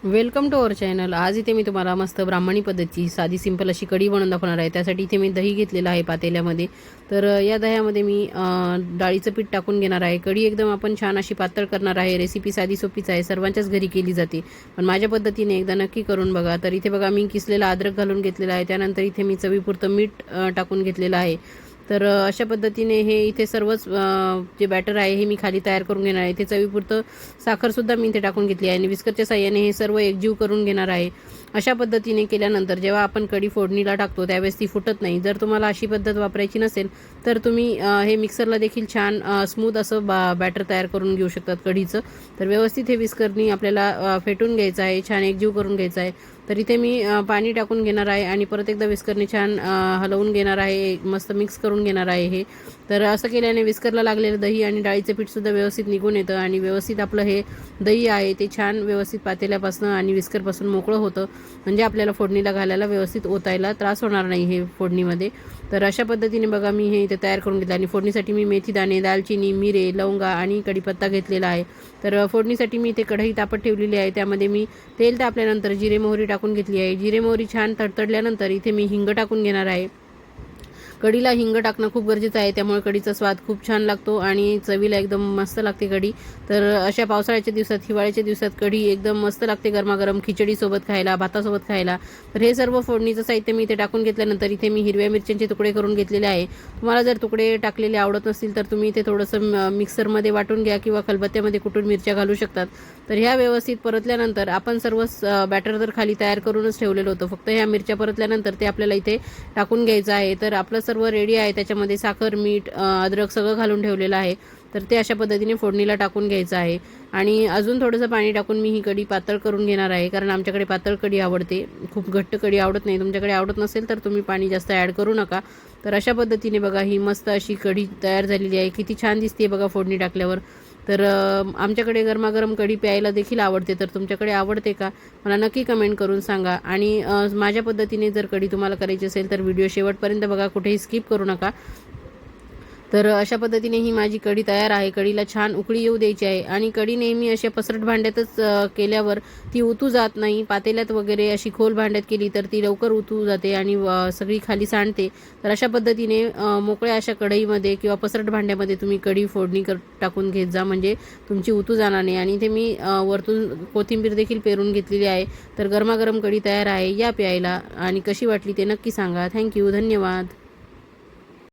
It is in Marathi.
Welcome to our channel. आज इथे मी तुम्हाला मस्त ब्राह्मणी पद्धतीची साधी सिंपल अशी कढी बनवून दाखवणार आहे। त्यासाठी इथे मी दही घेतलेलं आहे पातेल्यामध्ये। तर या दह्यामध्ये मी डाळीचं पीठ टाकून घेणार आहे। कढी एकदम आपण छान अशी पातळ करणार आहे। रेसिपी साधी सोपीच आहे, सर्वांच्याच घरी केली जाते, पण माझ्या पद्धतीने एकदा नक्की करून बघा। तर इथे बघा मी किसलेला अद्रक घालून घेतलेला आहे। त्यानंतर इथे मी चवीपुरतं मीठ टाकून घेतलेलं आहे। तर अशा पद्धतीने हे इथे सर्वच जे बॅटर आहे हे मी खाली तयार करून घेणार आहे। इथे चवीपुरतं साखरसुद्धा मी इथे टाकून घेतली आहे आणि विस्करच्या साहाय्याने हे सर्व एकजीव करून घेणार आहे। अशा पद्धतीने केल्यानंतर जेव्हा आपण कढी फोडणीला टाकतो त्यावेळेस ती फुटत नाही। जर तुम्हाला अशी पद्धत वापरायची नसेल तर तुम्ही हे मिक्सरला देखील छान स्मूथ असं बॅटर तयार करून घेऊ शकतात कढीचं। तर व्यवस्थित हे विस्करनी आपल्याला फेटून घ्यायचं आहे, छान एकजीव करून घ्यायचं आहे। तर इथे मी पाणी टाकून घेणार आहे आणि परत एकदा विस्करने छान हलवून घेणार आहे, मस्त मिक्स करून घेणार आहे हे। तर असं केल्याने विस्करला लागलेलं दही आणि डाळीचं पीठसुद्धा व्यवस्थित निघून येतं आणि व्यवस्थित आपलं हे दही आहे ते छान व्यवस्थित पातेल्यापासून आणि विस्करपासून मोकळं होतं, म्हणजे आपल्याला फोडणीला घालायला व्यवस्थित ओतायला त्रास होणार नाही हे फोडणीमध्ये। तर अशा पद्धतीने बघा मी हे इथे तयार करून घेतलं आणि फोडणीसाठी मी मेथी दाणे, दालचिनी, मिरे, लवंगा आणि कढीपत्ता घेतलेला आहे। तर फोडणीसाठी मी इथे कढई तापत ठेवलेली आहे, त्यामध्ये मी तेल तापल्यानंतर जिरे मोहरी टाकून घेतली आहे। जिरे मोहरी छान तडतडल्यानंतर इथे मी हिंग टाकून घेणार आहे। कढीला हिंग टाकणं खूप गरजेचं आहे, त्यामुळे कढीचा स्वाद खूप छान लागतो आणि चवीला एकदम मस्त लागते कढी। तर अशा पावसाळ्याच्या दिवसात, हिवाळ्याच्या दिवसात कढी एकदम मस्त लागते गरमागरम खिचडीसोबत खायला, भातासोबत खायला। तर हे सर्व फोडणीचं साहित्य मी इथे टाकून घेतल्यानंतर इथे मी हिरव्या मिरच्यांचे तुकडे करून घेतलेले आहे। तुम्हाला जर तुकडे टाकलेले आवडत नसतील तर तुम्ही इथे थोडंसं मिक्सरमध्ये वाटून घ्या किंवा खलबत्त्यामध्ये कुटून मिरच्या घालू शकतात। तर ह्या व्यवस्थित परतल्यानंतर आपण सर्व बॅटर तर खाली तयार करूनच ठेवलेलं होतं, फक्त ह्या मिरच्या परतल्यानंतर ते आपल्याला इथे टाकून घ्यायचं आहे। तर आपलं सर्व रेडी आहे, त्याच्यामध्ये साखर, मीठ, अद्रक सगळं घालून ठेवलेलं आहे। तर ते अशा पद्धतीने फोडणीला टाकून घ्यायचं आहे आणि अजून थोडंसं पाणी टाकून मी ही कढी पातळ करून घेणार आहे, कारण आमच्याकडे पातळ कढी आवडते, खूप घट्ट कढी आवडत नाही। तुमच्याकडे आवडत नसेल तर तुम्ही पाणी जास्त ॲड करू नका। तर अशा पद्धतीने बघा ही मस्त अशी कढी तयार झालेली आहे, किती छान दिसते बघा फोडणी टाकल्यावर। तर आमच्याकडे गरमागरम कढी प्यायला देखील आवडते, तर तुमच्याकडे आवडते का मला नक्की कमेंट करून सांगा। आणि माझ्या पद्धतीने जर कढी तुम्हाला करायची असेल तर व्हिडिओ शेवटपर्यंत बघा, कुठेही स्किप करू नका। तर अशा पद्धतीने ही माझी कढी तयार आहे। कढीला छान उकळी येऊ द्यायची आहे आणि कढी नेहमी अशा पसरट भांड्यातच केल्यावर ती उतू जात नाही। पातेल्यात वगैरे अशी खोल भांड्यात केली तर ती लवकर उतू जाते आणि सगळी खाली सांडते। तर अशा पद्धतीने मोकळ्या अशा कढईमध्ये किंवा पसरट भांड्यामध्ये तुम्ही कढी फोडणी टाकून घेत जा, म्हणजे तुमची उतू जाणार नाही। आणि इथे मी वरतून कोथिंबीर देखील पेरून घेतलेली आहे। तर गरमागरम कढी तयार आहे, या प्यायला। आणि कशी वाटली ते नक्की सांगा। थँक्यू, धन्यवाद।